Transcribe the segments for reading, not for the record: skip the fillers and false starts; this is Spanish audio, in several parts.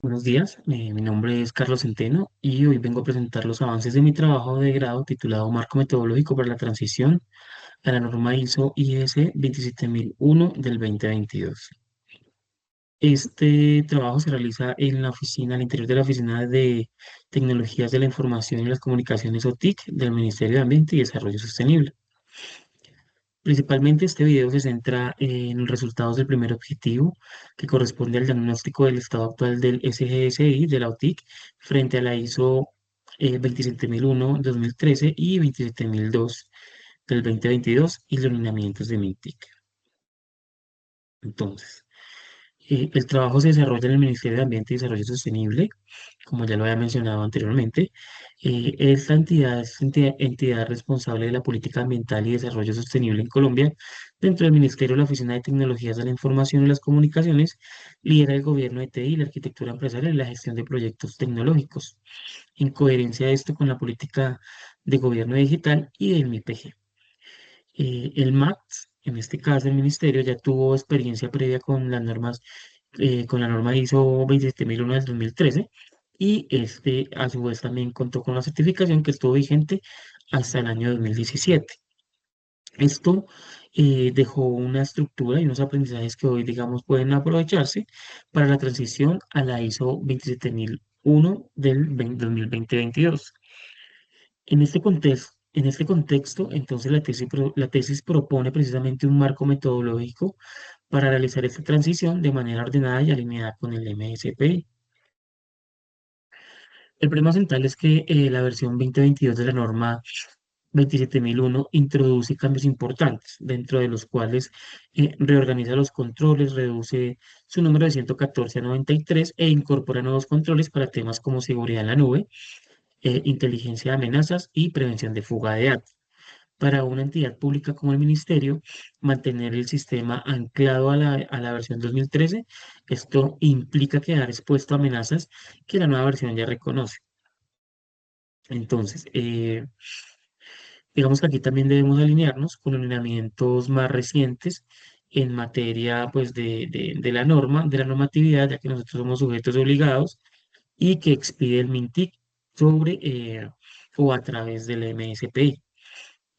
Buenos días, mi nombre es Carlos Centeno y hoy vengo a presentar los avances de mi trabajo de grado titulado Marco Metodológico para la Transición a la norma ISO IS 27001 del 2022. Este trabajo se realiza en la oficina, al interior de la Oficina de Tecnologías de la Información y las Comunicaciones OTIC del Ministerio de Ambiente y Desarrollo Sostenible. Principalmente este video se centra en los resultados del primer objetivo, que corresponde al diagnóstico del estado actual del SGSI de la OTIC frente a la ISO 27001 2013 y 27002 del 2022 y los lineamientos de MINTIC. Entonces, el trabajo se desarrolla en el Ministerio de Ambiente y Desarrollo Sostenible, como ya lo había mencionado anteriormente. Esta entidad es entidad responsable de la política ambiental y desarrollo sostenible en Colombia. Dentro del Ministerio, la Oficina de Tecnologías de la Información y las Comunicaciones lidera el gobierno de TI, la arquitectura empresarial y la gestión de proyectos tecnológicos, en coherencia esto con la política de gobierno digital y del MIPG. El MAX, en este caso el ministerio, ya tuvo experiencia previa con las normas, con la norma ISO 27001 del 2013 y este a su vez también contó con la certificación que estuvo vigente hasta el año 2017. Esto dejó una estructura y unos aprendizajes que hoy, digamos, pueden aprovecharse para la transición a la ISO 27001 del 2022. En este contexto, entonces la tesis propone precisamente un marco metodológico para realizar esta transición de manera ordenada y alineada con el MSPI. El problema central es que la versión 2022 de la norma 27001 introduce cambios importantes, dentro de los cuales reorganiza los controles, reduce su número de 114 a 93 e incorpora nuevos controles para temas como seguridad en la nube, inteligencia de amenazas y prevención de fuga de datos. Para una entidad pública como el Ministerio, mantener el sistema anclado a la versión 2013, esto implica quedar expuesto a amenazas que la nueva versión ya reconoce. Entonces, digamos que aquí también debemos alinearnos con los lineamientos más recientes en materia pues, de la norma, de la normatividad, ya que nosotros somos sujetos obligados y que expide el MINTIC sobre o a través del MSPI.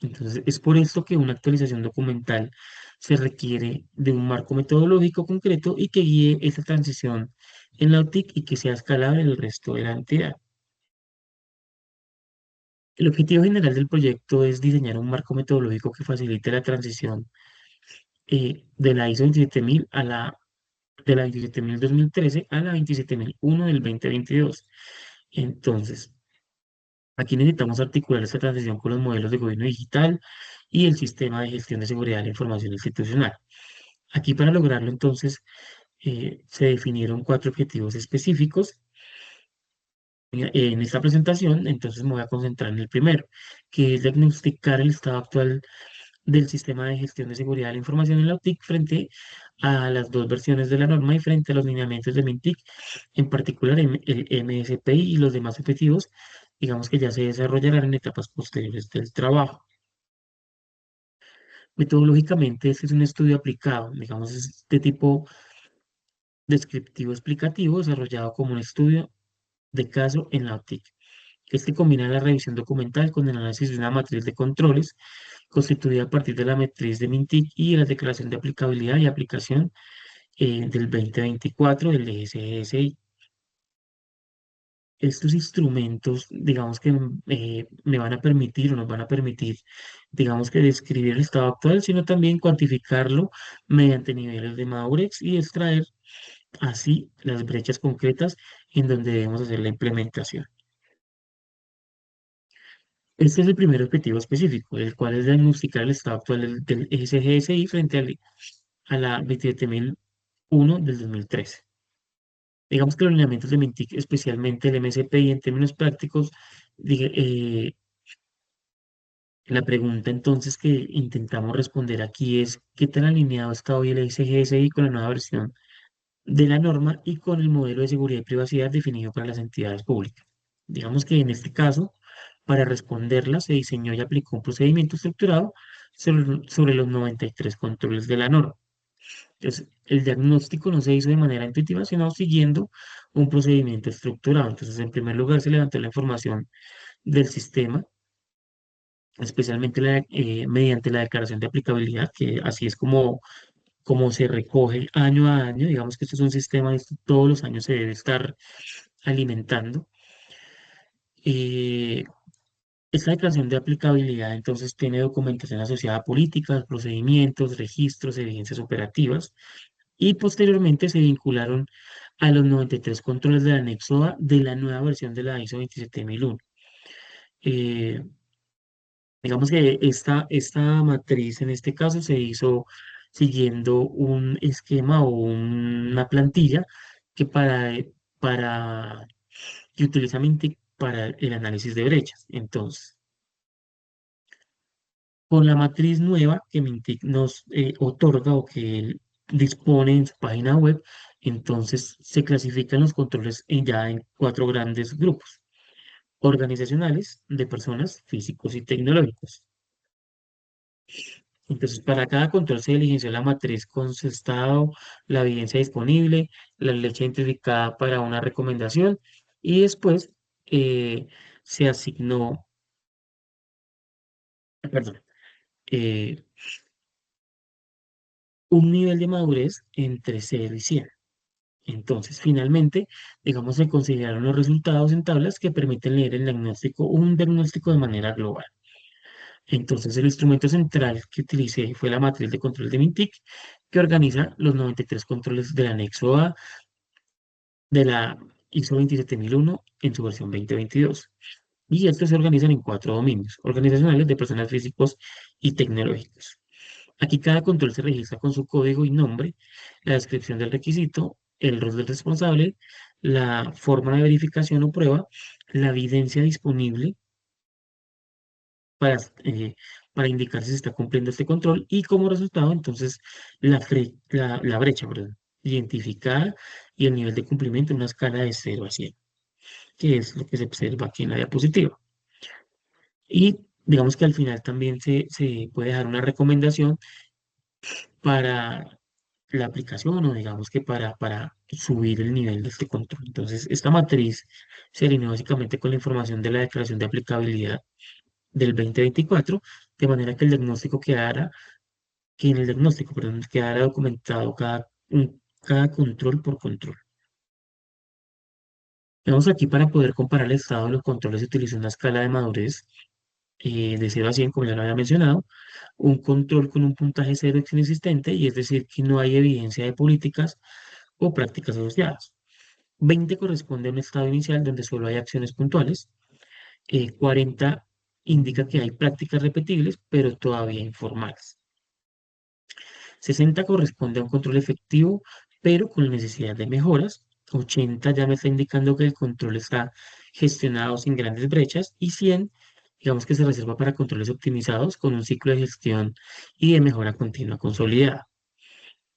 Entonces, es por esto que una actualización documental se requiere de un marco metodológico concreto y que guíe esa transición en la OTIC y que sea escalable en el resto de la entidad. El objetivo general del proyecto es diseñar un marco metodológico que facilite la transición de la ISO 27000 de la 27000 2013 a la 27001 del 2022. Entonces, aquí necesitamos articular esta transición con los modelos de gobierno digital y el sistema de gestión de seguridad de la información institucional. Aquí para lograrlo, entonces, se definieron cuatro objetivos específicos. En esta presentación, entonces me voy a concentrar en el primero, que es diagnosticar el estado actual del sistema de gestión de seguridad de la información en la OTIC frente a las dos versiones de la norma y frente a los lineamientos de MINTIC, en particular el MSPI y los demás objetivos, digamos que ya se desarrollarán en etapas posteriores del trabajo. Metodológicamente, este es un estudio aplicado, digamos, es de tipo descriptivo explicativo desarrollado como un estudio de caso en la OTIC. Este combina la revisión documental con el análisis de una matriz de controles constituida a partir de la matriz de MINTIC y la declaración de aplicabilidad y aplicación del 2024 del DSGSI. Estos instrumentos, digamos que me van a permitir o nos van a permitir, digamos que describir el estado actual, sino también cuantificarlo mediante niveles de madurez y extraer así las brechas concretas en donde debemos hacer la implementación. Este es el primer objetivo específico, el cual es diagnosticar el estado actual del SGSI frente a la 27001 del 2013. Digamos que los lineamientos de MINTIC, especialmente el MSPI en términos prácticos, la pregunta entonces que intentamos responder aquí es ¿qué tan alineado está hoy el SGSI con la nueva versión de la norma y con el modelo de seguridad y privacidad definido para las entidades públicas? Digamos que en este caso, para responderla, se diseñó y aplicó un procedimiento estructurado sobre los 93 controles de la norma. Entonces, el diagnóstico no se hizo de manera intuitiva, sino siguiendo un procedimiento estructurado. Entonces, en primer lugar, se levantó la información del sistema, especialmente mediante la declaración de aplicabilidad, que así es como se recoge año a año. Digamos que esto es un sistema, esto todos los años se debe estar alimentando. Eh, Esta declaración de aplicabilidad entonces tiene documentación asociada a políticas, procedimientos, registros, evidencias operativas y posteriormente se vincularon a los 93 controles del anexo A de la nueva versión de la ISO 27001. Eh, digamos que esta matriz en este caso se hizo siguiendo un esquema o una plantilla que que utiliza Mintic para el análisis de brechas. Entonces, con la matriz nueva que Mintic nos otorga o que él dispone en su página web, entonces se clasifican los controles ya en cuatro grandes grupos: organizacionales, de personas, físicos y tecnológicos. Entonces, para cada control se diligenció la matriz con su estado, la evidencia disponible, la leche identificada para una recomendación y después eh, se asignó, perdón, eh, un nivel de madurez entre 0 y 100. Entonces, finalmente, digamos, se consideraron los resultados en tablas que permiten leer el diagnóstico, un diagnóstico de manera global. Entonces, el instrumento central que utilicé fue la matriz de control de Mintic, que organiza los 93 controles del anexo A de la ISO 27001 en su versión 2022. Y estos se organizan en cuatro dominios: organizacionales, de personas, físicos y tecnológicos. Aquí cada control se registra con su código y nombre, la descripción del requisito, el rol del responsable, la forma de verificación o prueba, la evidencia disponible para, eh, para indicar si se está cumpliendo este control y como resultado, entonces, la brecha, perdón, identificada y el nivel de cumplimiento en una escala de 0 a 100, que es lo que se observa aquí en la diapositiva. Y digamos que al final también se puede dejar una recomendación para la aplicación o digamos que para subir el nivel de este control. Entonces, esta matriz se alineó básicamente con la información de la declaración de aplicabilidad del 2024, de manera que que en el diagnóstico, perdón, quedara documentado cada control por control. Vamos aquí para poder comparar el estado de los controles se utilizó una escala de madurez de 0 a 100, como ya lo había mencionado. Un control con un puntaje cero es inexistente, y es decir, que no hay evidencia de políticas o prácticas asociadas. 20 corresponde a un estado inicial donde solo hay acciones puntuales. 40 indica que hay prácticas repetibles, pero todavía informales. 60 corresponde a un control efectivo, pero con necesidad de mejoras. 80 ya me está indicando que el control está gestionado sin grandes brechas. Y 100, digamos que se reserva para controles optimizados con un ciclo de gestión y de mejora continua consolidada.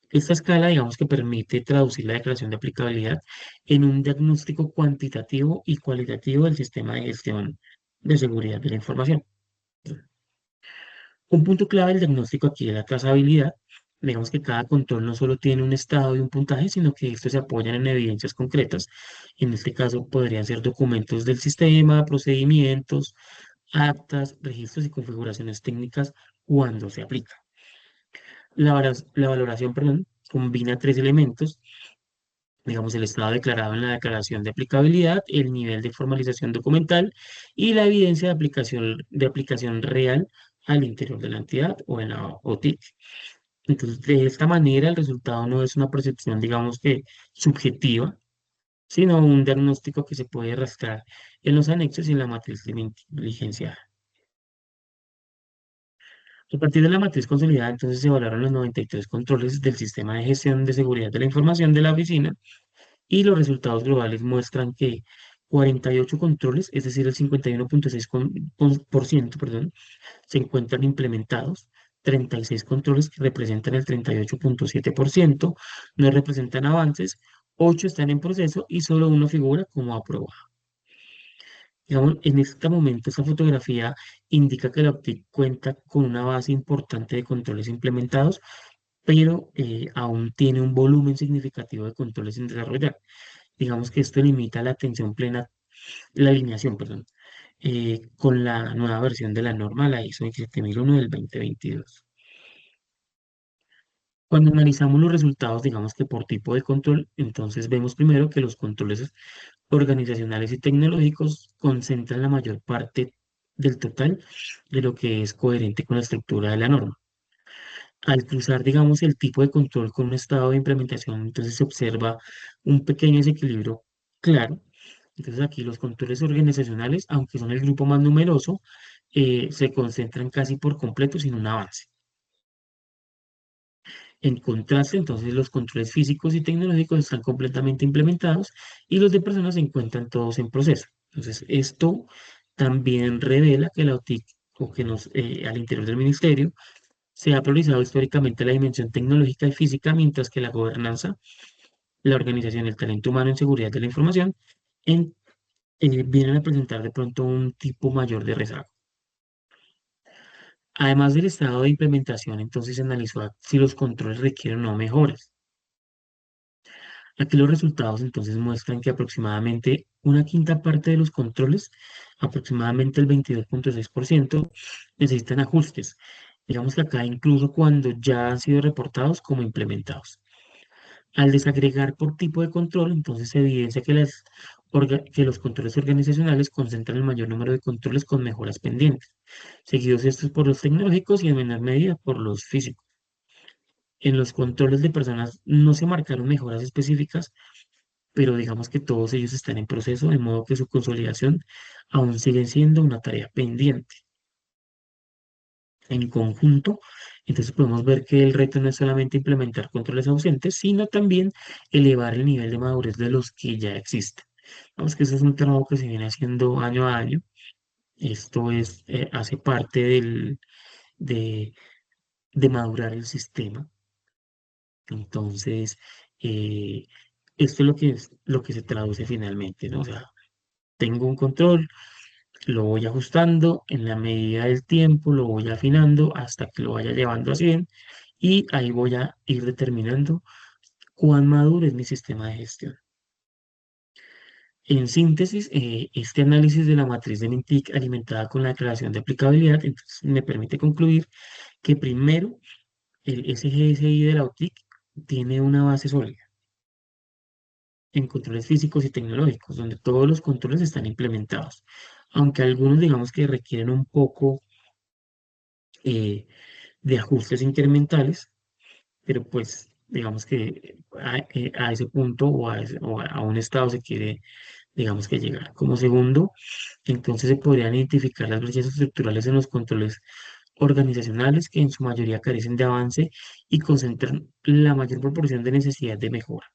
Esta escala, digamos que permite traducir la declaración de aplicabilidad en un diagnóstico cuantitativo y cualitativo del sistema de gestión de seguridad de la información. Un punto clave del diagnóstico aquí es la trazabilidad. Digamos que cada control no solo tiene un estado y un puntaje, sino que estos se apoyan en evidencias concretas. En este caso podrían ser documentos del sistema, procedimientos, actas, registros y configuraciones técnicas cuando se aplica. La valoración, perdón, combina tres elementos: digamos, el estado declarado en la declaración de aplicabilidad, el nivel de formalización documental y la evidencia de aplicación real al interior de la entidad o en la OTIC. Entonces, de esta manera, el resultado no es una percepción, digamos que subjetiva, sino un diagnóstico que se puede rastrear en los anexos y en la matriz de inteligencia. A partir de la matriz consolidada, entonces se evaluaron los 93 controles del sistema de gestión de seguridad de la información de la oficina, y los resultados globales muestran que 48 controles, es decir, el 51,6%, perdón, se encuentran implementados. 36 controles, que representan el 38,7%, no representan avances. 8 están en proceso y solo uno figura como aprobado. Digamos, en este momento, esta fotografía indica que la OPTIC cuenta con una base importante de controles implementados, pero aún tiene un volumen significativo de controles sin desarrollar. Digamos que esto limita la atención plena, la alineación, perdón, con la nueva versión de la norma, la ISO 27001 del 2022. Cuando analizamos los resultados, digamos que por tipo de control, entonces vemos primero que los controles organizacionales y tecnológicos concentran la mayor parte del total de lo que es coherente con la estructura de la norma. Al cruzar, digamos, el tipo de control con un estado de implementación, entonces se observa un pequeño desequilibrio claro. Entonces aquí los controles organizacionales, aunque son el grupo más numeroso, se concentran casi por completo sin un avance. En contraste, entonces los controles físicos y tecnológicos están completamente implementados y los de personas se encuentran todos en proceso. Entonces, esto también revela que la OTIC o que al interior del ministerio se ha priorizado históricamente la dimensión tecnológica y física, mientras que la gobernanza, la organización y el talento humano en seguridad de la información en- vienen a presentar de pronto un tipo mayor de rezago. Además del estado de implementación, entonces se analizó si los controles requieren o no mejoras. Aquí los resultados entonces muestran que aproximadamente una quinta parte de los controles, aproximadamente el 22,6%, necesitan ajustes. Digamos que acá incluso cuando ya han sido reportados como implementados. Al desagregar por tipo de control, entonces se evidencia que, que los controles organizacionales concentran el mayor número de controles con mejoras pendientes, seguidos estos por los tecnológicos y en menor medida por los físicos. En los controles de personas no se marcaron mejoras específicas, pero digamos que todos ellos están en proceso, de modo que su consolidación aún sigue siendo una tarea pendiente. En conjunto, entonces podemos ver que el reto no es solamente implementar controles ausentes, sino también elevar el nivel de madurez de los que ya existen. Vamos que eso es un trabajo que se viene haciendo año a año. Esto hace parte de, de madurar el sistema. Entonces, eh, esto es lo que se traduce finalmente, ¿no? O sea, tengo un control, lo voy ajustando en la medida del tiempo, lo voy afinando hasta que lo vaya llevando a 100 y ahí voy a ir determinando cuán maduro es mi sistema de gestión. En síntesis, este análisis de la matriz de Mintic alimentada con la declaración de aplicabilidad entonces, me permite concluir que primero el SGSI de la OTIC tiene una base sólida en controles físicos y tecnológicos, donde todos los controles están implementados, aunque algunos digamos que requieren un poco eh, de ajustes incrementales, pero pues digamos que a ese punto o a un estado se quiere, digamos que llegar. Como segundo, entonces se podrían identificar las brechas estructurales en los controles organizacionales que en su mayoría carecen de avance y concentran la mayor proporción de necesidad de mejora.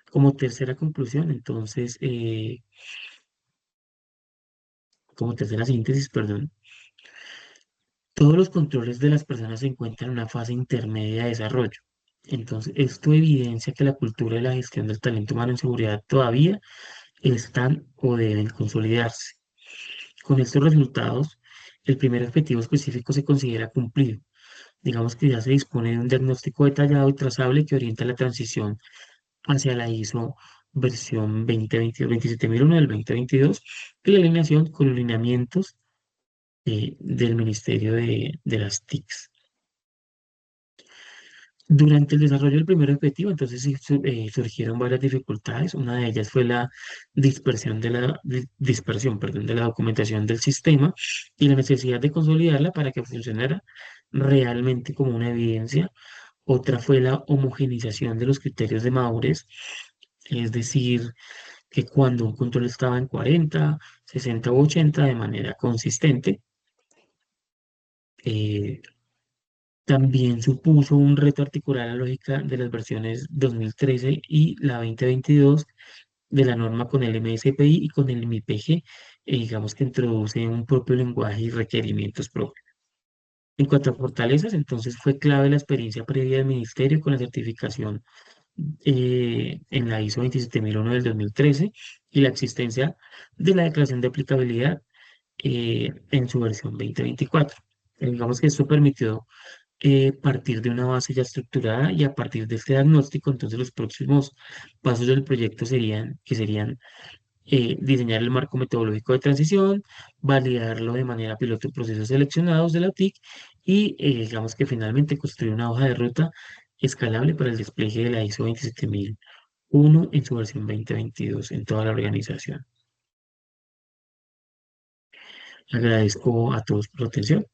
Como tercera conclusión, entonces, como tercera síntesis, perdón, todos los controles de las personas se encuentran en una fase intermedia de desarrollo. Entonces, esto evidencia que la cultura de la gestión del talento humano en seguridad todavía están o deben consolidarse. Con estos resultados, el primer objetivo específico se considera cumplido. Digamos que ya se dispone de un diagnóstico detallado y trazable que orienta la transición hacia la ISO versión 2022, 27001 del 2022 y la alineación con los lineamientos del Ministerio de las TICs. Durante el desarrollo del primer objetivo, entonces sí, surgieron varias dificultades. Una de ellas fue la dispersión, perdón, de la documentación del sistema y la necesidad de consolidarla para que funcionara realmente como una evidencia. Otra fue la homogenización de los criterios de madurez, es decir, que cuando un control estaba en 40, 60 u 80 de manera consistente, eh, también supuso un reto articular la lógica de las versiones 2013 y la 2022 de la norma con el MSPI y con el MIPG, digamos que introduce un propio lenguaje y requerimientos propios. En cuanto a fortalezas, entonces fue clave la experiencia previa del ministerio con la certificación en la ISO 27001 del 2013 y la existencia de la declaración de aplicabilidad en su versión 2024. Digamos que esto permitió partir de una base ya estructurada y a partir de este diagnóstico, entonces los próximos pasos del proyecto serían diseñar el marco metodológico de transición, validarlo de manera piloto en procesos seleccionados de la TIC y digamos que finalmente construir una hoja de ruta escalable para el despliegue de la ISO 27001 en su versión 2022 en toda la organización. Agradezco a todos por su atención.